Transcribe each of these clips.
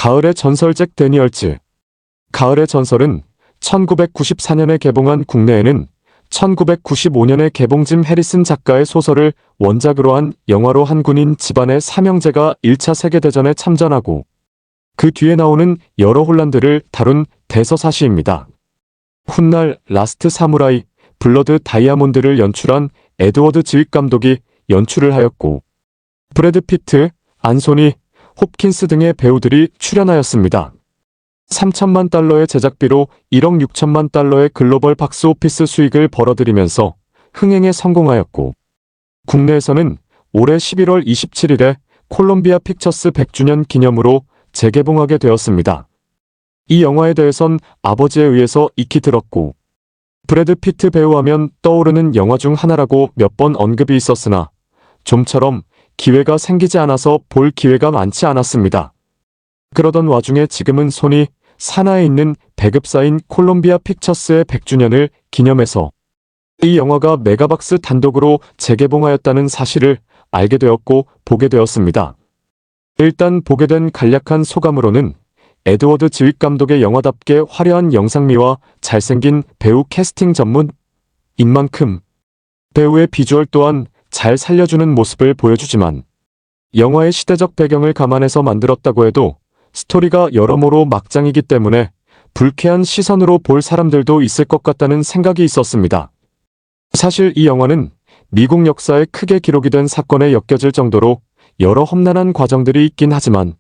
가을의 전설 잭 데니얼즈. 가을의 전설은 1994년에 개봉한, 국내에는 1995년에 개봉 짐 해리슨 작가의 소설을 원작으로 한 영화로 한 군인 집안의 삼형제가 1차 세계대전에 참전하고 그 뒤에 나오는 여러 혼란들을 다룬 대서사시입니다. 훗날 라스트 사무라이, 블러드 다이아몬드를 연출한 에드워드 즈윅 감독이 연출을 하였고 브래드 피트, 안소니 홉킨스 등의 배우들이 출연하였습니다. 3천만 달러의 제작비로 1억 6천만 달러의 글로벌 박스오피스 수익을 벌어들이면서 흥행에 성공하였고 국내에서는 올해 11월 27일에 콜롬비아 픽처스 100주년 기념으로 재개봉하게 되었습니다. 이 영화에 대해선 아버지에 의해서 익히 들었고 브래드 피트 배우하면 떠오르는 영화 중 하나라고 몇 번 언급이 있었으나 좀처럼 기회가 생기지 않아서 볼 기회가 많지 않았습니다. 그러던 와중에 지금은 손이 산하에 있는 배급사인 콜롬비아 픽처스의 100주년을 기념해서 이 영화가 메가박스 단독으로 재개봉하였다는 사실을 알게 되었고 보게 되었습니다. 일단 보게 된 간략한 소감으로는 에드워드 즈윅 감독의 영화답게 화려한 영상미와 잘생긴 배우 캐스팅 전문인 만큼 배우의 비주얼 또한 잘 살려주는 모습을 보여주지만 영화의 시대적 배경을 감안해서 만들었다고 해도 스토리가 여러모로 막장이기 때문에 불쾌한 시선으로 볼 사람들도 있을 것 같다는 생각이 있었습니다. 사실 이 영화는 미국 역사에 크게 기록이 된 사건에 엮여질 정도로 여러 험난한 과정들이 있긴 하지만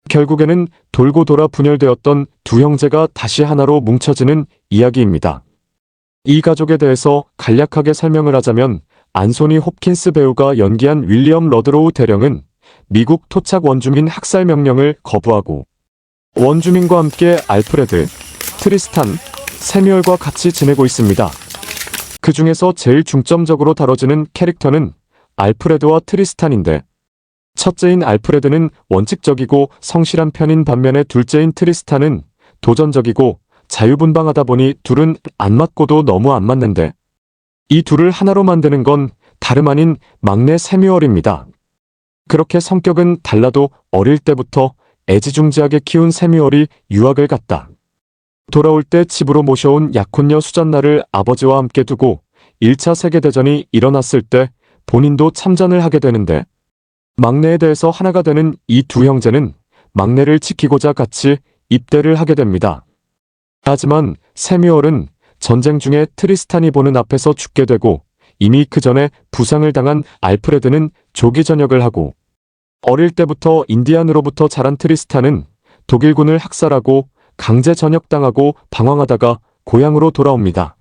결국에는 돌고 돌아 분열되었던 두 형제가 다시 하나로 뭉쳐지는 이야기입니다. 이 가족에 대해서 간략하게 설명을 하자면 안소니 홉킨스 배우가 연기한 윌리엄 러드로우 대령은 미국 토착 원주민 학살 명령을 거부하고 원주민과 함께 알프레드, 트리스탄, 새뮤얼과 같이 지내고 있습니다. 그 중에서 제일 중점적으로 다뤄지는 캐릭터는 알프레드와 트리스탄인데 첫째인 알프레드는 원칙적이고 성실한 편인 반면에 둘째인 트리스탄은 도전적이고 자유분방하다 보니 둘은 안 맞고도 너무 안 맞는데 이 둘을 하나로 만드는 건 다름 아닌 막내 새뮤얼입니다. 그렇게 성격은 달라도 어릴 때부터 애지중지하게 키운 새뮤얼이 유학을 갔다 돌아올 때 집으로 모셔온 약혼녀 수잔나를 아버지와 함께 두고 1차 세계대전이 일어났을 때 본인도 참전을 하게 되는데 막내에 대해서 하나가 되는 이 두 형제는 막내를 지키고자 같이 입대를 하게 됩니다. 하지만 새뮤얼은 전쟁 중에 트리스탄이 보는 앞에서 죽게 되고 이미 그 전에 부상을 당한 알프레드는 조기 전역을 하고 어릴 때부터 인디안으로부터 자란 트리스탄은 독일군을 학살하고 강제 전역당하고 방황하다가 고향으로 돌아옵니다.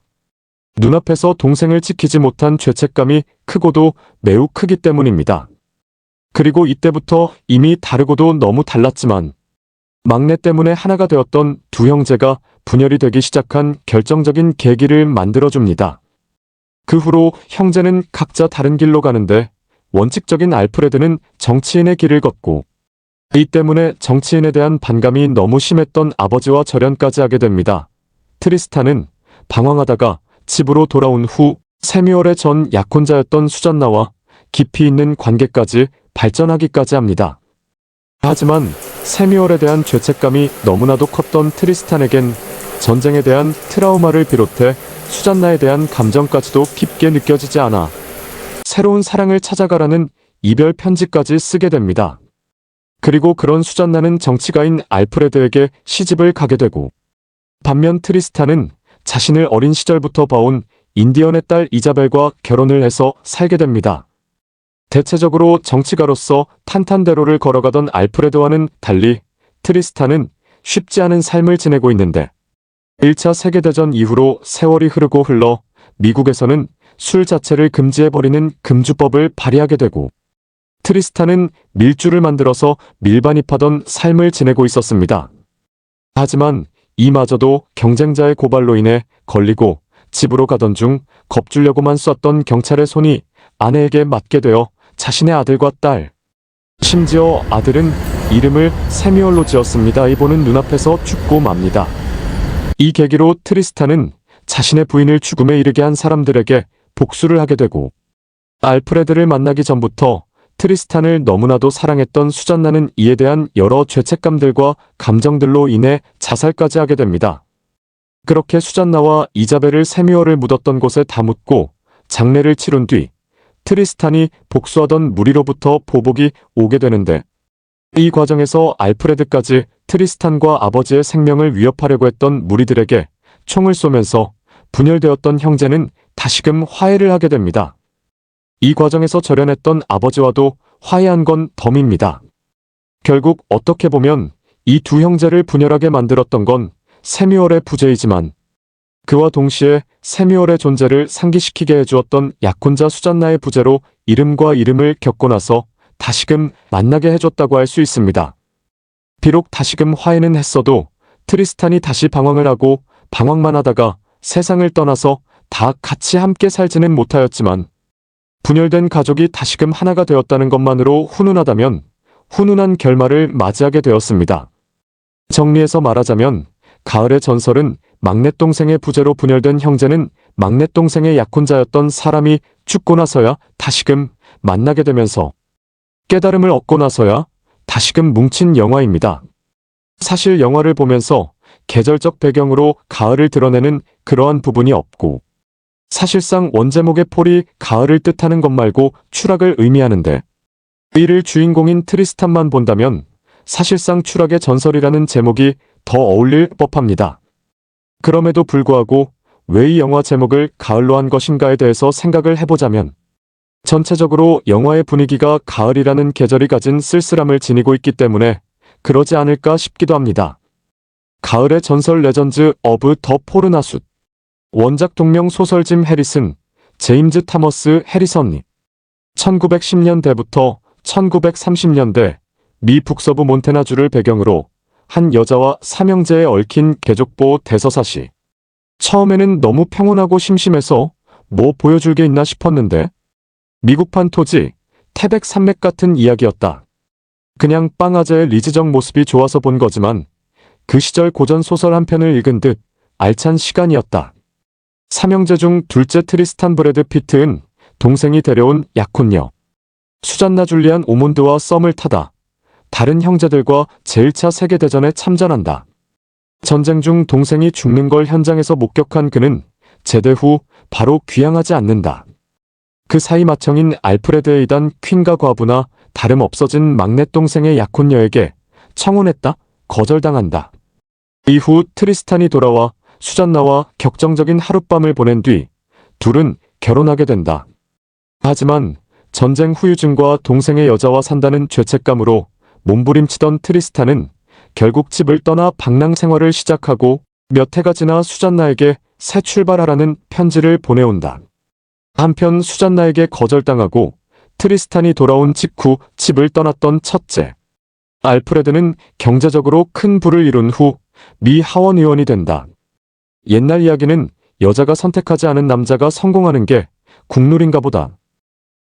눈앞에서 동생을 지키지 못한 죄책감이 크고도 매우 크기 때문입니다. 그리고 이때부터 이미 다르고도 너무 달랐지만 막내 때문에 하나가 되었던 두 형제가 분열이 되기 시작한 결정적인 계기를 만들어줍니다. 그 후로 형제는 각자 다른 길로 가는데 원칙적인 알프레드는 정치인의 길을 걷고 이 때문에 정치인에 대한 반감이 너무 심했던 아버지와 절연까지 하게 됩니다. 트리스탄은 방황하다가 집으로 돌아온 후 새뮤얼의 전 약혼자였던 수잔나와 깊이 있는 관계까지 발전하기까지 합니다. 하지만 새뮤얼에 대한 죄책감이 너무나도 컸던 트리스탄에겐 전쟁에 대한 트라우마를 비롯해 수잔나에 대한 감정까지도 깊게 느껴지지 않아 새로운 사랑을 찾아가라는 이별 편지까지 쓰게 됩니다. 그리고 그런 수잔나는 정치가인 알프레드에게 시집을 가게 되고 반면 트리스탄은 자신을 어린 시절부터 봐온 인디언의 딸 이자벨과 결혼을 해서 살게 됩니다. 대체적으로 정치가로서 탄탄대로를 걸어가던 알프레드와는 달리 트리스탄은 쉽지 않은 삶을 지내고 있는데 1차 세계대전 이후로 세월이 흐르고 흘러 미국에서는 술 자체를 금지해버리는 금주법을 발의하게 되고 트리스탄은 밀주를 만들어서 밀반입하던 삶을 지내고 있었습니다. 하지만 이마저도 경쟁자의 고발로 인해 걸리고 집으로 가던 중 겁주려고만 쐈던 경찰의 손이 아내에게 맞게 되어 자신의 아들과 딸, 심지어 아들은 이름을 새뮤얼로 지었습니다. 이 보는 눈앞에서 죽고 맙니다. 이 계기로 트리스탄은 자신의 부인을 죽음에 이르게 한 사람들에게 복수를 하게 되고 알프레드를 만나기 전부터 트리스탄을 너무나도 사랑했던 수잔나는 이에 대한 여러 죄책감들과 감정들로 인해 자살까지 하게 됩니다. 그렇게 수잔나와 이자벨을 세미월을 묻었던 곳에 다 묻고 장례를 치룬 뒤 트리스탄이 복수하던 무리로부터 보복이 오게 되는데, 이 과정에서 알프레드까지 트리스탄과 아버지의 생명을 위협하려고 했던 무리들에게 총을 쏘면서 분열되었던 형제는 다시금 화해를 하게 됩니다. 이 과정에서 절연했던 아버지와도 화해한 건 덤입니다. 결국 어떻게 보면 이 두 형제를 분열하게 만들었던 건 세뮤얼의 부재이지만, 그와 동시에 세뮤얼의 존재를 상기시키게 해주었던 약혼자 수잔나의 부재로 이름과 이름을 겪고 나서 다시금 만나게 해줬다고 할 수 있습니다. 비록 다시금 화해는 했어도 트리스탄이 다시 방황을 하고 방황만 하다가 세상을 떠나서 다 같이 함께 살지는 못하였지만, 분열된 가족이 다시금 하나가 되었다는 것만으로 훈훈하다면 훈훈한 결말을 맞이하게 되었습니다. 정리해서 말하자면 가을의 전설은 막내동생의 부재로 분열된 형제는 막내동생의 약혼자였던 사람이 죽고 나서야 다시금 만나게 되면서 깨달음을 얻고 나서야 다시금 뭉친 영화입니다. 사실 영화를 보면서 계절적 배경으로 가을을 드러내는 그러한 부분이 없고, 사실상 원제목의 폴이 가을을 뜻하는 것 말고 추락을 의미하는데, 이를 주인공인 트리스탄만 본다면 사실상 추락의 전설이라는 제목이 더 어울릴 법합니다. 그럼에도 불구하고 왜 이 영화 제목을 가을로 한 것인가에 대해서 생각을 해보자면, 전체적으로 영화의 분위기가 가을이라는 계절이 가진 쓸쓸함을 지니고 있기 때문에 그러지 않을까 싶기도 합니다. 가을의 전설 레전드 오브 더 폴은 아숫. 원작 동명 소설 짐 해리슨, 제임즈 타머스 해리선님. 1910년대부터 1930년대 미 북서부 몬태나주를 배경으로 한 여자와 삼형제에 얽힌 개족보 대서사시. 처음에는 너무 평온하고 심심해서 뭐 보여줄 게 있나 싶었는데, 미국판 토지, 태백 산맥 같은 이야기였다. 그냥 빵아재의 리즈적 모습이 좋아서 본 거지만 그 시절 고전 소설 한 편을 읽은 듯 알찬 시간이었다. 삼형제 중 둘째 트리스탄 브래드 피트는 동생이 데려온 약혼녀 수잔나 줄리안 오몬드와 썸을 타다 다른 형제들과 제1차 세계대전에 참전한다. 전쟁 중 동생이 죽는 걸 현장에서 목격한 그는 제대 후 바로 귀향하지 않는다. 그 사이 맏형인 알프레드의 이단 퀸과 과부나 다름없어진 막내동생의 약혼녀에게 청혼했다 거절당한다. 이후 트리스탄이 돌아와 수잔나와 격정적인 하룻밤을 보낸 뒤 둘은 결혼하게 된다. 하지만 전쟁 후유증과 동생의 여자와 산다는 죄책감으로 몸부림치던 트리스탄은 결국 집을 떠나 방랑 생활을 시작하고 몇 해가 지나 수잔나에게 새 출발하라는 편지를 보내온다. 한편 수잔나에게 거절당하고 트리스탄이 돌아온 직후 집을 떠났던 첫째 알프레드는 경제적으로 큰 부를 이룬 후 미 하원 의원이 된다. 옛날 이야기는 여자가 선택하지 않은 남자가 성공하는 게 국룰인가 보다.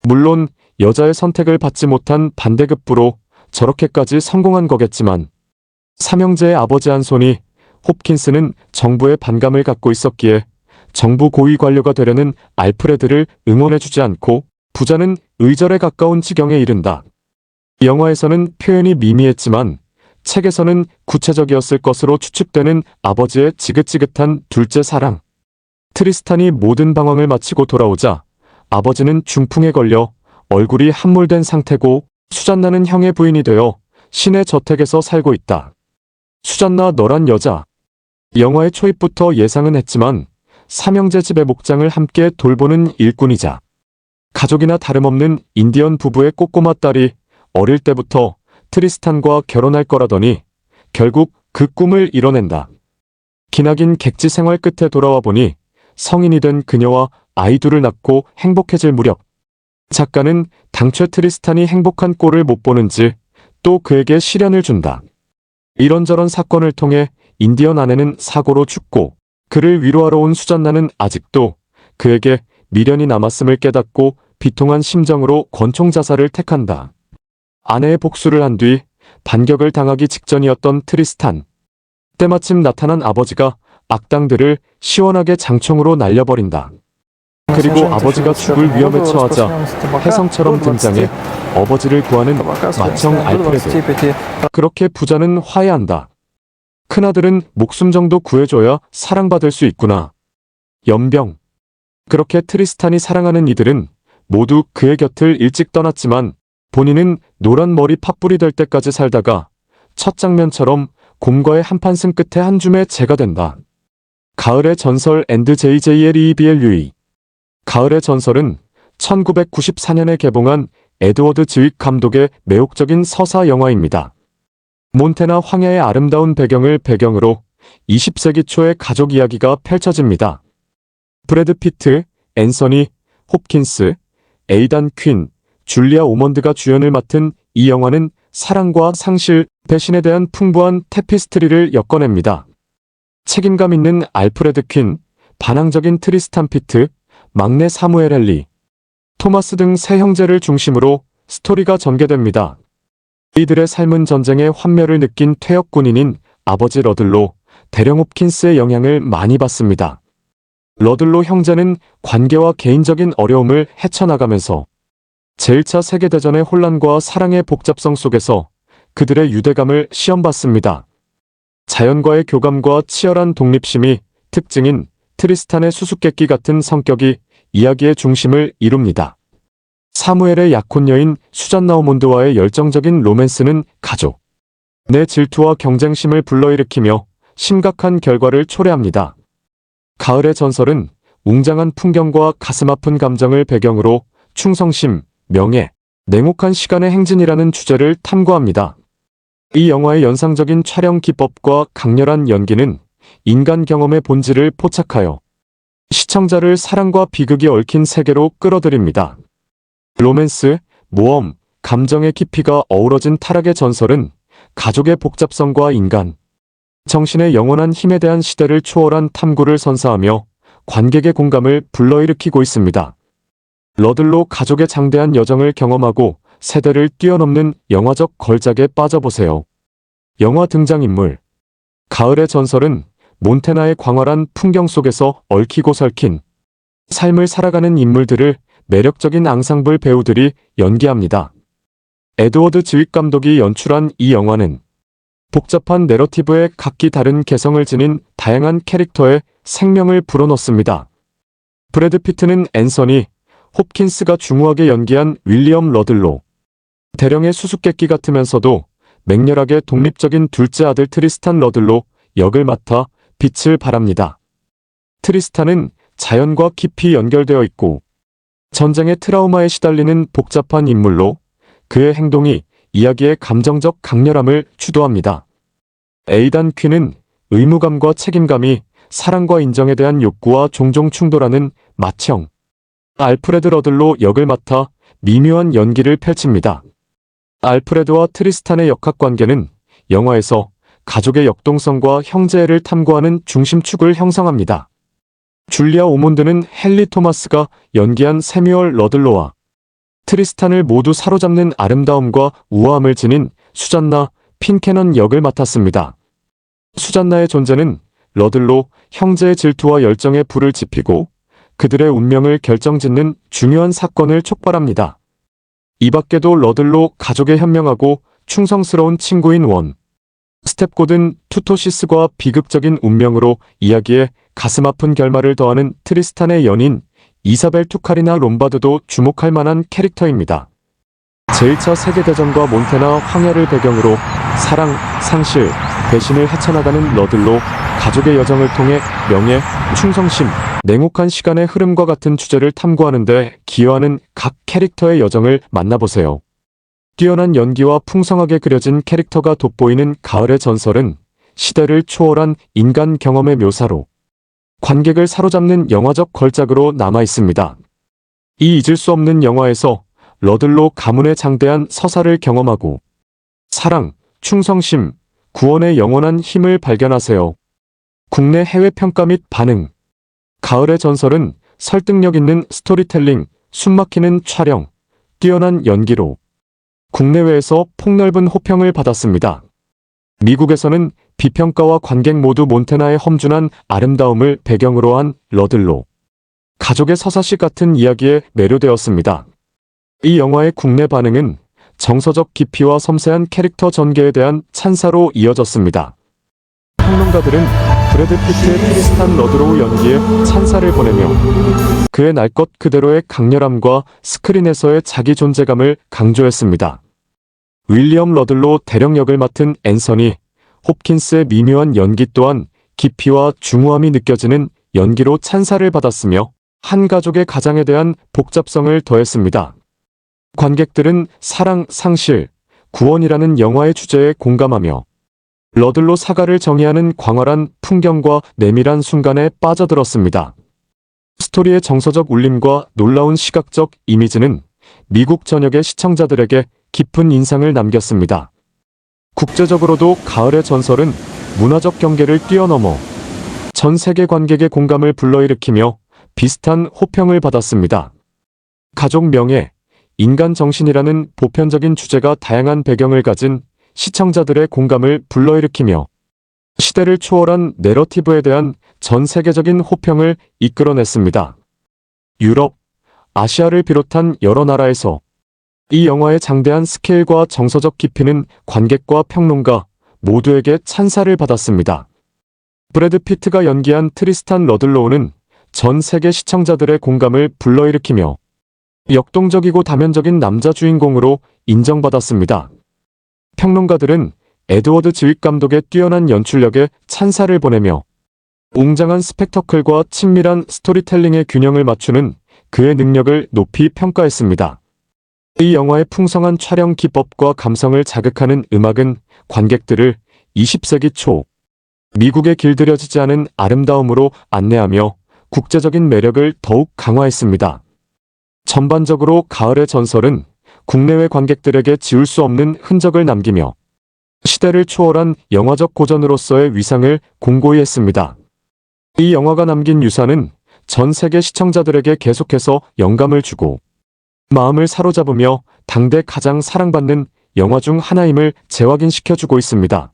물론 여자의 선택을 받지 못한 반대급부로 저렇게까지 성공한 거겠지만, 삼형제의 아버지 한 손이 홉킨스는 정부의 반감을 갖고 있었기에 정부 고위 관료가 되려는 알프레드를 응원해주지 않고 부자는 의절에 가까운 지경에 이른다. 영화에서는 표현이 미미했지만 책에서는 구체적이었을 것으로 추측되는 아버지의 지긋지긋한 둘째 사랑. 트리스탄이 모든 방황을 마치고 돌아오자 아버지는 중풍에 걸려 얼굴이 함몰된 상태고 수잔나는 형의 부인이 되어 신의 저택에서 살고 있다. 수잔나 너란 여자. 영화의 초입부터 예상은 했지만 삼형제 집의 목장을 함께 돌보는 일꾼이자 가족이나 다름없는 인디언 부부의 꼬꼬마 딸이 어릴 때부터 트리스탄과 결혼할 거라더니 결국 그 꿈을 이뤄낸다. 기나긴 객지 생활 끝에 돌아와 보니 성인이 된 그녀와 아이 둘을 낳고 행복해질 무렵 작가는 당최 트리스탄이 행복한 꼴을 못 보는지 또 그에게 시련을 준다. 이런저런 사건을 통해 인디언 아내는 사고로 죽고 그를 위로하러 온 수잔나는 아직도 그에게 미련이 남았음을 깨닫고 비통한 심정으로 권총자살을 택한다. 아내의 복수를 한 뒤 반격을 당하기 직전이었던 트리스탄. 때마침 나타난 아버지가 악당들을 시원하게 장총으로 날려버린다. 그리고 아버지가 죽을 위험에 처하자 혜성처럼 등장해 아버지를 구하는 맏형 알프레드. 그렇게 부자는 화해한다. 큰아들은 목숨 정도 구해줘야 사랑받을 수 있구나. 연병. 그렇게 트리스탄이 사랑하는 이들은 모두 그의 곁을 일찍 떠났지만 본인은 노란 머리 팥불이 될 때까지 살다가 첫 장면처럼 곰과의 한판승 끝에 한 줌의 재가 된다. 가을의 전설 앤드 JJLEBLUE. 가을의 전설은 1994년에 개봉한 에드워드 즈윅 감독의 매혹적인 서사 영화입니다. 몬태나 황야의 아름다운 배경을 배경으로 20세기 초의 가족 이야기가 펼쳐집니다. 브래드 피트, 앤서니 홉킨스, 에이단 퀸, 줄리아 오먼드가 주연을 맡은 이 영화는 사랑과 상실, 배신에 대한 풍부한 테피스트리를 엮어냅니다. 책임감 있는 알프레드 퀸, 반항적인 트리스탄 피트, 막내 사무엘 헨리, 토마스 등 세 형제를 중심으로 스토리가 전개됩니다. 이들의 삶은 전쟁의 환멸을 느낀 퇴역 군인인 아버지 러들로, 대령 홉킨스의 영향을 많이 받습니다. 러들로 형제는 관계와 개인적인 어려움을 헤쳐나가면서 제1차 세계대전의 혼란과 사랑의 복잡성 속에서 그들의 유대감을 시험받습니다. 자연과의 교감과 치열한 독립심이 특징인 트리스탄의 수수께끼 같은 성격이 이야기의 중심을 이룹니다. 사무엘의 약혼 여인 수잔나 오몬드와의 열정적인 로맨스는 가족, 내 질투와 경쟁심을 불러일으키며 심각한 결과를 초래합니다. 가을의 전설은 웅장한 풍경과 가슴 아픈 감정을 배경으로 충성심, 명예, 냉혹한 시간의 행진이라는 주제를 탐구합니다. 이 영화의 연상적인 촬영 기법과 강렬한 연기는 인간 경험의 본질을 포착하여 시청자를 사랑과 비극이 얽힌 세계로 끌어들입니다. 로맨스, 모험, 감정의 깊이가 어우러진 타락의 전설은 가족의 복잡성과 인간, 정신의 영원한 힘에 대한 시대를 초월한 탐구를 선사하며 관객의 공감을 불러일으키고 있습니다. 러들로 가족의 장대한 여정을 경험하고 세대를 뛰어넘는 영화적 걸작에 빠져보세요. 영화 등장인물. 가을의 전설은 몬태나의 광활한 풍경 속에서 얽히고 설킨 삶을 살아가는 인물들을 매력적인 앙상블 배우들이 연기합니다. 에드워드 즈윅 감독이 연출한 이 영화는 복잡한 내러티브에 각기 다른 개성을 지닌 다양한 캐릭터에 생명을 불어넣습니다. 브래드 피트는 앤서니 홉킨스가 중후하게 연기한 윌리엄 러들로, 대령의 수수께끼 같으면서도 맹렬하게 독립적인 둘째 아들 트리스탄 러들로 역을 맡아 빛을 발합니다. 트리스탄은 자연과 깊이 연결되어 있고 전쟁의 트라우마에 시달리는 복잡한 인물로 그의 행동이 이야기의 감정적 강렬함을 주도합니다. 에이단 퀸은 의무감과 책임감이 사랑과 인정에 대한 욕구와 종종 충돌하는 맏형 알프레드 러들로 역을 맡아 미묘한 연기를 펼칩니다. 알프레드와 트리스탄의 역학관계는 영화에서 가족의 역동성과 형제애를 탐구하는 중심축을 형성합니다. 줄리아 오몬드는 헨리 토마스가 연기한 새뮤얼 러들로와 트리스탄을 모두 사로잡는 아름다움과 우아함을 지닌 수잔나 핀캐넌 역을 맡았습니다. 수잔나의 존재는 러들로 형제의 질투와 열정에 불을 지피고 그들의 운명을 결정짓는 중요한 사건을 촉발합니다. 이 밖에도 러들로 가족의 현명하고 충성스러운 친구인 원, 스텝고든 투토시스과 비극적인 운명으로 이야기에 가슴 아픈 결말을 더하는 트리스탄의 연인 이사벨 투카리나 롬바드도 주목할 만한 캐릭터입니다. 제1차 세계대전과 몬테나 황야를 배경으로 사랑, 상실, 배신을 헤쳐나가는 러들로 가족의 여정을 통해 명예, 충성심, 냉혹한 시간의 흐름과 같은 주제를 탐구하는 데 기여하는 각 캐릭터의 여정을 만나보세요. 뛰어난 연기와 풍성하게 그려진 캐릭터가 돋보이는 가을의 전설은 시대를 초월한 인간 경험의 묘사로 관객을 사로잡는 영화적 걸작으로 남아있습니다. 이 잊을 수 없는 영화에서 러들로 가문의 장대한 서사를 경험하고 사랑, 충성심, 구원의 영원한 힘을 발견하세요. 국내 해외 평가 및 반응. 가을의 전설은 설득력 있는 스토리텔링, 숨막히는 촬영, 뛰어난 연기로 국내외에서 폭넓은 호평을 받았습니다. 미국에서는 비평가와 관객 모두 몬테나의 험준한 아름다움을 배경으로 한 러들로, 가족의 서사시 같은 이야기에 매료되었습니다. 이 영화의 국내 반응은 정서적 깊이와 섬세한 캐릭터 전개에 대한 찬사로 이어졌습니다. 평론가들은 브래드 피트의 트리스탄 러드로우 연기에 찬사를 보내며 그의 날 것 그대로의 강렬함과 스크린에서의 자기 존재감을 강조했습니다. 윌리엄 러들로 대령 역을 맡은 앤서니 홉킨스의 미묘한 연기 또한 깊이와 중후함이 느껴지는 연기로 찬사를 받았으며 한 가족의 가장에 대한 복잡성을 더했습니다. 관객들은 사랑, 상실, 구원이라는 영화의 주제에 공감하며 러들로 사가를 정의하는 광활한 풍경과 내밀한 순간에 빠져들었습니다. 스토리의 정서적 울림과 놀라운 시각적 이미지는 미국 전역의 시청자들에게 깊은 인상을 남겼습니다. 국제적으로도 가을의 전설은 문화적 경계를 뛰어넘어 전 세계 관객의 공감을 불러일으키며 비슷한 호평을 받았습니다. 가족 명예, 인간 정신이라는 보편적인 주제가 다양한 배경을 가진 시청자들의 공감을 불러일으키며 시대를 초월한 내러티브에 대한 전 세계적인 호평을 이끌어냈습니다. 유럽, 아시아를 비롯한 여러 나라에서 이 영화의 장대한 스케일과 정서적 깊이는 관객과 평론가 모두에게 찬사를 받았습니다. 브래드 피트가 연기한 트리스탄 러들로우는 전 세계 시청자들의 공감을 불러일으키며 역동적이고 다면적인 남자 주인공으로 인정받았습니다. 평론가들은 에드워드 즈윅 감독의 뛰어난 연출력에 찬사를 보내며 웅장한 스펙터클과 친밀한 스토리텔링의 균형을 맞추는 그의 능력을 높이 평가했습니다. 이 영화의 풍성한 촬영 기법과 감성을 자극하는 음악은 관객들을 20세기 초 미국에 길들여지지 않은 아름다움으로 안내하며 국제적인 매력을 더욱 강화했습니다. 전반적으로 가을의 전설은 국내외 관객들에게 지울 수 없는 흔적을 남기며 시대를 초월한 영화적 고전으로서의 위상을 공고히 했습니다. 이 영화가 남긴 유산은 전 세계 시청자들에게 계속해서 영감을 주고 마음을 사로잡으며 당대 가장 사랑받는 영화 중 하나임을 재확인시켜주고 있습니다.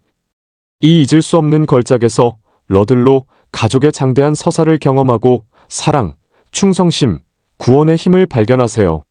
이 잊을 수 없는 걸작에서 러들로 가족의 장대한 서사를 경험하고 사랑, 충성심, 구원의 힘을 발견하세요.